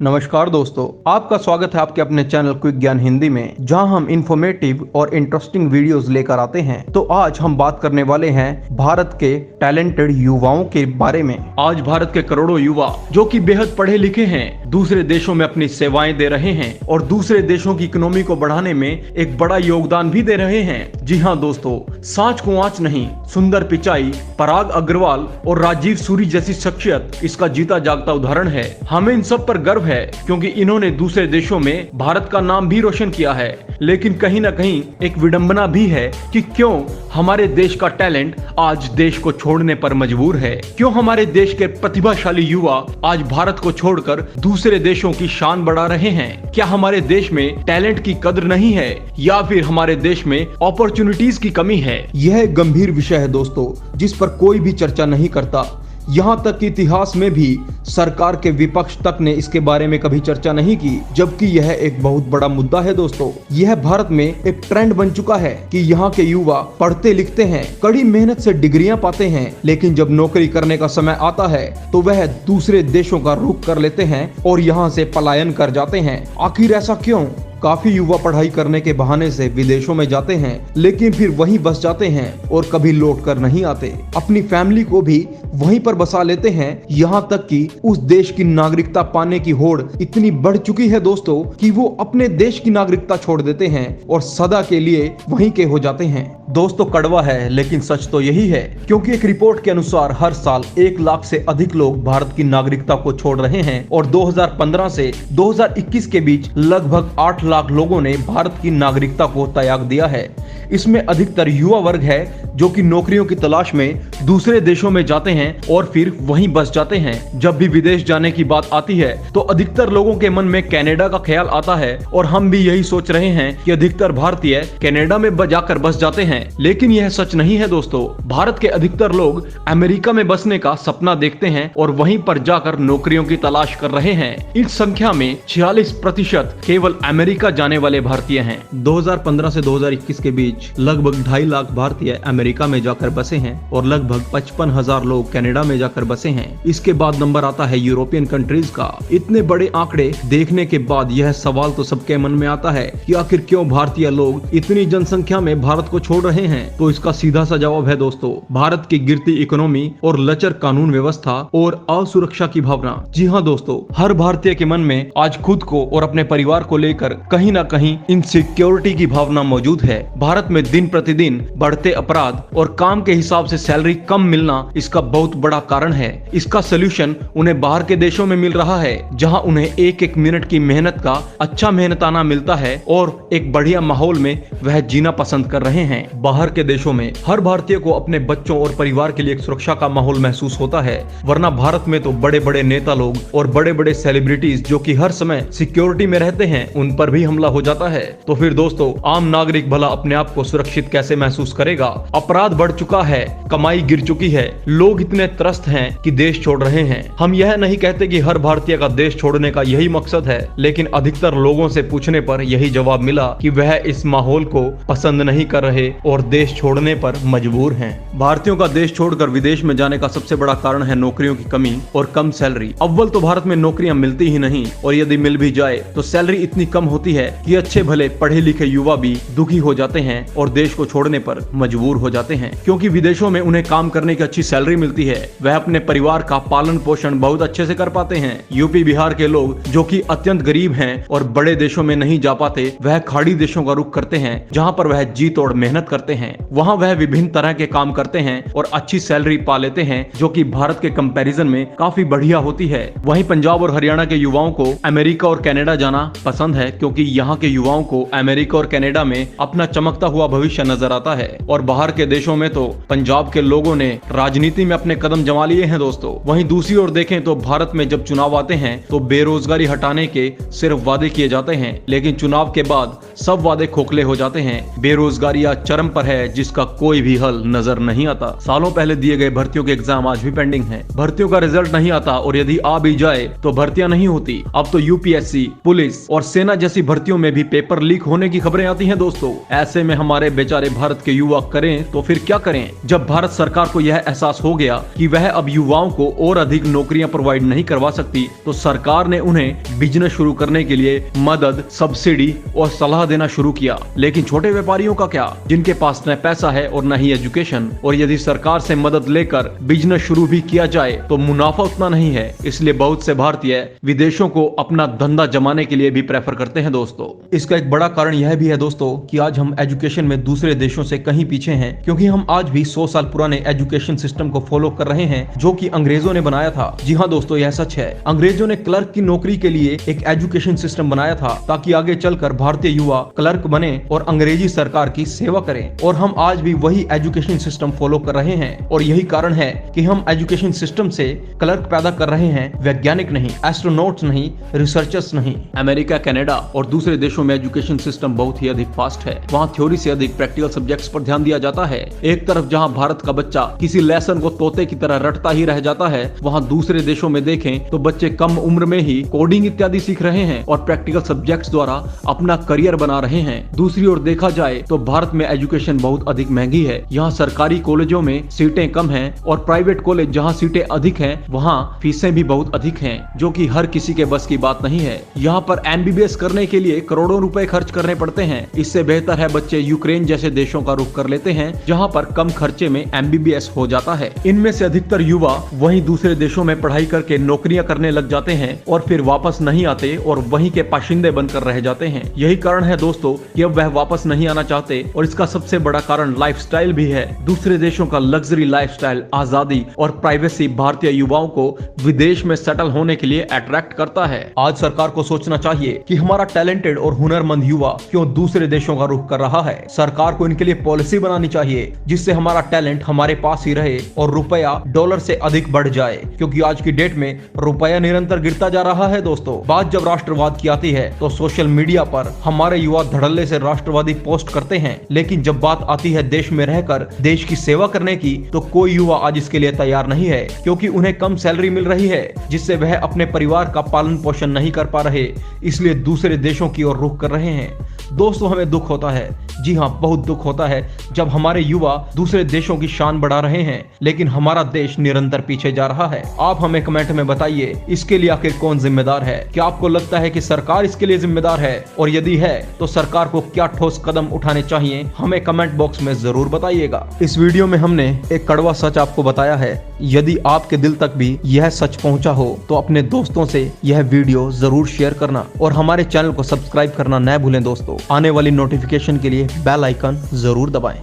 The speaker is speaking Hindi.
नमस्कार दोस्तों, आपका स्वागत है आपके अपने चैनल क्विक ज्ञान हिंदी में, जहां हम इंफॉर्मेटिव और इंटरेस्टिंग वीडियोस लेकर आते हैं। तो आज हम बात करने वाले हैं भारत के टैलेंटेड युवाओं के बारे में। आज भारत के करोड़ों युवा जो कि बेहद पढ़े लिखे हैं, दूसरे देशों में अपनी सेवाएं दे रहे हैं और दूसरे देशों की इकोनॉमी को बढ़ाने में एक बड़ा योगदान भी दे रहे हैं। जी हाँ दोस्तों, सांच को आंच नहीं, सुंदर पिचाई, पराग अग्रवाल और राजीव सूरी जैसी शख्सियत इसका जीता जागता उदाहरण है। हमें इन सब पर गर्व है क्योंकि इन्होंने दूसरे देशों में भारत का नाम भी रोशन किया है। लेकिन कहीं ना कहीं एक विडंबना भी है कि क्यों हमारे देश का टैलेंट आज देश को छोड़ने पर मजबूर है। क्यों हमारे देश के प्रतिभाशाली युवा आज भारत को छोड़कर दूसरे देशों की शान बढ़ा रहे हैं। क्या हमारे देश में टैलेंट की कदर नहीं है या फिर हमारे देश में अपॉर्चुनिटीज की कमी है? यह एक गंभीर विषय है दोस्तों, जिस पर कोई भी चर्चा नहीं करता। यहाँ तक कि इतिहास में भी सरकार के विपक्ष तक ने इसके बारे में कभी चर्चा नहीं की, जबकि यह एक बहुत बड़ा मुद्दा है दोस्तों। यह भारत में एक ट्रेंड बन चुका है कि यहाँ के युवा पढ़ते लिखते हैं, कड़ी मेहनत से डिग्रियां पाते हैं, लेकिन जब नौकरी करने का समय आता है तो वह दूसरे देशों का रुख कर लेते हैं और यहाँ से पलायन कर जाते हैं। आखिर ऐसा क्यों? काफी युवा पढ़ाई करने के बहाने से विदेशों में जाते हैं, लेकिन फिर वहीं बस जाते हैं और कभी लौट कर नहीं आते। अपनी फैमिली को भी वहीं पर बसा लेते हैं। यहाँ तक कि उस देश की नागरिकता पाने की होड़ इतनी बढ़ चुकी है दोस्तों कि वो अपने देश की नागरिकता छोड़ देते हैं और सदा के लिए वहीं के हो जाते हैं। दोस्तों, कड़वा है लेकिन सच तो यही है, क्योंकि एक रिपोर्ट के अनुसार हर साल 1 लाख से अधिक लोग भारत की नागरिकता को छोड़ रहे हैं और 2015 से 2021 के बीच लगभग 8 लाख लोगों ने भारत की नागरिकता को त्याग दिया है। इसमें अधिकतर युवा वर्ग है जो कि नौकरियों की तलाश में दूसरे देशों में जाते हैं और फिर वहीं बस जाते हैं। जब भी विदेश जाने की बात आती है तो अधिकतर लोगों के मन में कनाडा का ख्याल आता है और हम भी यही सोच रहे हैं कि अधिकतर भारतीय कनाडा में जाकर बस जाते हैं, लेकिन यह सच नहीं है दोस्तों। भारत के अधिकतर लोग अमेरिका में बसने का सपना देखते हैं और वहीं पर जाकर नौकरियों की तलाश कर रहे हैं। इस संख्या में 46% केवल अमेरिका जाने वाले भारतीय हैं। 2015 से 2021 के बीच लगभग 2.5 लाख भारतीय अमेरिका में जाकर बसे हैं और लगभग 55,000 लोग कनाडा में जाकर बसे हैं। इसके बाद नंबर आता है यूरोपियन कंट्रीज का। इतने बड़े आंकड़े देखने के बाद यह सवाल तो सबके मन में आता है कि आखिर क्यों भारतीय लोग इतनी जनसंख्या में भारत को छोड़ रहे हैं। तो इसका सीधा सा जवाब है दोस्तों, भारत की गिरती इकोनॉमी और लचर कानून व्यवस्था और असुरक्षा की भावना। जी हाँ दोस्तों, हर भारतीय के मन में आज खुद को और अपने परिवार को लेकर कहीं ना कहीं इनसिक्योरिटी की भावना मौजूद है। भारत में दिन प्रतिदिन बढ़ते अपराध और काम के हिसाब से सैलरी कम मिलना इसका बहुत बड़ा कारण है। इसका सलूशन उन्हें बाहर के देशों में मिल रहा है, जहां उन्हें एक एक मिनट की मेहनत का अच्छा मेहनताना मिलता है और एक बढ़िया माहौल में वह जीना पसंद कर रहे हैं। बाहर के देशों में हर भारतीय को अपने बच्चों और परिवार के लिए एक सुरक्षा का माहौल महसूस होता है, वरना भारत में तो बड़े बड़े नेता लोग और बड़े बड़े सेलिब्रिटीज जो कि हर समय सिक्योरिटी में रहते हैं, उन पर भी हमला हो जाता है। तो फिर दोस्तों, आम नागरिक भला अपने आप को सुरक्षित कैसे महसूस करेगा? अपराध बढ़ चुका है, कमाई गिर चुकी है, लोग इतने त्रस्त हैं कि देश छोड़ रहे हैं। हम यह नहीं कहते कि हर भारतीय का देश छोड़ने का यही मकसद है, लेकिन अधिकतर लोगों से पूछने पर यही जवाब मिला कि वह इस माहौल को पसंद नहीं कर रहे और देश छोड़ने पर मजबूर हैं। भारतीयों का देश छोड़कर विदेश में जाने का सबसे बड़ा कारण है नौकरियों की कमी और कम सैलरी। अव्वल तो भारत में नौकरियां मिलती ही नहीं और यदि मिल भी जाए तो सैलरी इतनी कम होती है कि अच्छे भले पढ़े लिखे युवा भी दुखी हो जाते हैं और देश को छोड़ने पर मजबूर हो जाते हैं, क्योंकि विदेशों में उन्हें काम करने की अच्छी सैलरी मिलती है। वह अपने परिवार का पालन पोषण बहुत अच्छे से कर पाते हैं। यूपी बिहार के लोग जो कि अत्यंत गरीब हैं और बड़े देशों में नहीं जा पाते, वह खाड़ी देशों का रुख करते हैं, जहां पर वह जी तोड़ मेहनत करते हैं। वहां वह विभिन्न तरह के काम करते हैं और अच्छी सैलरी पा लेते हैं, जो कि भारत के कंपैरिजन में काफी बढ़िया होती है। वहीं पंजाब और हरियाणा के युवाओं को अमेरिका और कनाडा जाना पसंद है, क्योंकि यहाँ के युवाओं को अमेरिका और कनाडा में अपना चमकता हुआ भविष्य नजर आता है। और बाहर के देशों में तो पंजाब के लोगों ने राजनीति में अपने कदम जमा लिए हैं दोस्तों। वहीं दूसरी ओर देखें तो भारत में जब चुनाव आते हैं तो बेरोजगारी हटाने के सिर्फ वादे किए जाते हैं, लेकिन चुनाव के बाद सब वादे खोखले हो जाते हैं। बेरोजगारी चरम पर है जिसका कोई भी हल नजर नहीं आता। सालों पहले दिए गए भर्तियों के एग्जाम आज भी पेंडिंग हैं। भर्तियों का रिजल्ट नहीं आता और यदि आ भी जाए तो भर्तियां नहीं होती। अब तो यूपीएससी, पुलिस और सेना जैसी भर्तियों में भी पेपर लीक होने की खबरें आती हैं दोस्तों। ऐसे में हमारे बेचारे भारत के युवा करें तो फिर क्या करें, जब भारत सरकार को यह एहसास हो गया कि वह अब युवाओं को और अधिक नौकरियां प्रोवाइड नहीं करवा सकती, तो सरकार ने उन्हें बिजनेस शुरू करने के लिए मदद, सब्सिडी और सलाह देना शुरू किया। लेकिन छोटे व्यापारियों का क्या, जिनके पास न पैसा है और न ही एजुकेशन। और यदि सरकार से मदद लेकर बिजनेस शुरू भी किया जाए तो मुनाफा उतना नहीं है। इसलिए बहुत से भारतीय विदेशों को अपना धंधा जमाने के लिए भी प्रेफर करते हैं दोस्तों। इसका एक बड़ा कारण यह भी है दोस्तों कि आज हम एजुकेशन में दूसरे देशों से कहीं पीछे हैं, क्योंकि हम आज भी 100 साल पुराने एजुकेशन सिस्टम को फॉलो कर रहे हैं जो कि अंग्रेजों ने बनाया था। जी हाँ दोस्तों, यह सच है। अंग्रेजों ने क्लर्क की नौकरी के लिए एक एजुकेशन सिस्टम बनाया था ताकि आगे चलकर भारतीय युवा क्लर्क बने और अंग्रेजी सरकार की सेवा करें। और हम आज भी वही एजुकेशन सिस्टम फॉलो कर रहे हैं और यही कारण है कि हम एजुकेशन सिस्टम से क्लर्क पैदा कर रहे हैं, वैज्ञानिक नहीं, एस्ट्रोनॉट्स नहीं, रिसर्चर्स नहीं। अमेरिका, कनाडा और दूसरे देशों में एजुकेशन सिस्टम बहुत ही अधिक फास्ट है। वहाँ थ्योरी से अधिक प्रैक्टिकल सब्जेक्ट्स पर ध्यान दिया जाता है। एक तरफ जहाँ भारत का बच्चा किसी लेसन को तोते की तरह रटता ही रह जाता है, वहाँ दूसरे देशों में देखें तो बच्चे कम उम्र में ही कोडिंग इत्यादि सीख रहे हैं और प्रैक्टिकल सब्जेक्ट्स द्वारा अपना करियर बना रहे हैं। दूसरी ओर देखा जाए तो भारत में एजुकेशन बहुत अधिक महंगी है। यहाँ सरकारी कॉलेजों में सीटें कम हैं और प्राइवेट कॉलेज जहाँ सीटें अधिक हैं वहाँ फीसें भी बहुत अधिक हैं, जो कि हर किसी के बस की बात नहीं है। यहाँ पर एमबीबीएस करने के लिए करोड़ों रुपए खर्च करने पड़ते हैं। इससे बेहतर है बच्चे यूक्रेन जैसे देशों का रुख कर लेते हैं, जहाँ पर कम खर्चे में एमबीबीएस हो जाता है। इनमें से अधिकतर युवा वहीं दूसरे देशों में पढ़ाई करके नौकरियां करने लग जाते हैं और फिर वापस नहीं आते और वहीं के पाशिंदे बनकर रह जाते हैं। यही कारण है दोस्तों कि अब वह वापस नहीं आना चाहते और इसका सबसे बड़ा कारण लाइफस्टाइल भी है। दूसरे देशों का लग्जरी लाइफस्टाइल, आजादी और प्राइवेसी भारतीय युवाओं को विदेश में सेटल होने के लिए अट्रैक्ट करता है। आज सरकार को सोचना चाहिए कि हमारा टैलेंटेड और हुनरमंद युवा क्यों दूसरे देशों का रुख कर रहा है। सरकार को इनके लिए पॉलिसी बनानी चाहिए जिससे हमारा टैलेंट हमारे पास ही रहे और रुपया डॉलर से अधिक बढ़ जाए, क्योंकि आज की डेट में रुपया निरंतर गिरता जा रहा है दोस्तों। बात जब राष्ट्रवाद की आती है तो सोशल मीडिया पर हमारे युवा धड़ल्ले से राष्ट्रवादी पोस्ट करते हैं, लेकिन जब बात आती है देश में रहकर देश की सेवा करने की तो कोई युवा आज इसके लिए तैयार नहीं है, क्योंकि उन्हें कम सैलरी मिल रही है जिससे वह अपने परिवार का पालन पोषण नहीं कर पा रहे, इसलिए दूसरे देशों की ओर रुख कर रहे हैं। दोस्तों, हमें दुख होता है, जी हाँ बहुत दुख होता है, जब हमारे युवा दूसरे देशों की शान बढ़ा रहे हैं लेकिन हमारा देश निरंतर पीछे जा रहा है। आप हमें कमेंट में बताइए इसके लिए आखिर कौन जिम्मेदार है। क्या आपको लगता है कि सरकार इसके लिए जिम्मेदार है, और यदि है तो सरकार को क्या ठोस कदम उठाने चाहिए, हमें कमेंट बॉक्स में जरूर बताइएगा। इस वीडियो में हमने एक कड़वा सच आपको बताया है। यदि आपके दिल तक भी यह सच पहुंचा हो तो अपने दोस्तों से यह वीडियो जरूर शेयर करना और हमारे चैनल को सब्सक्राइब करना न भूलें दोस्तों। आने वाली नोटिफिकेशन के लिए बेल आइकन जरूर दबाएं।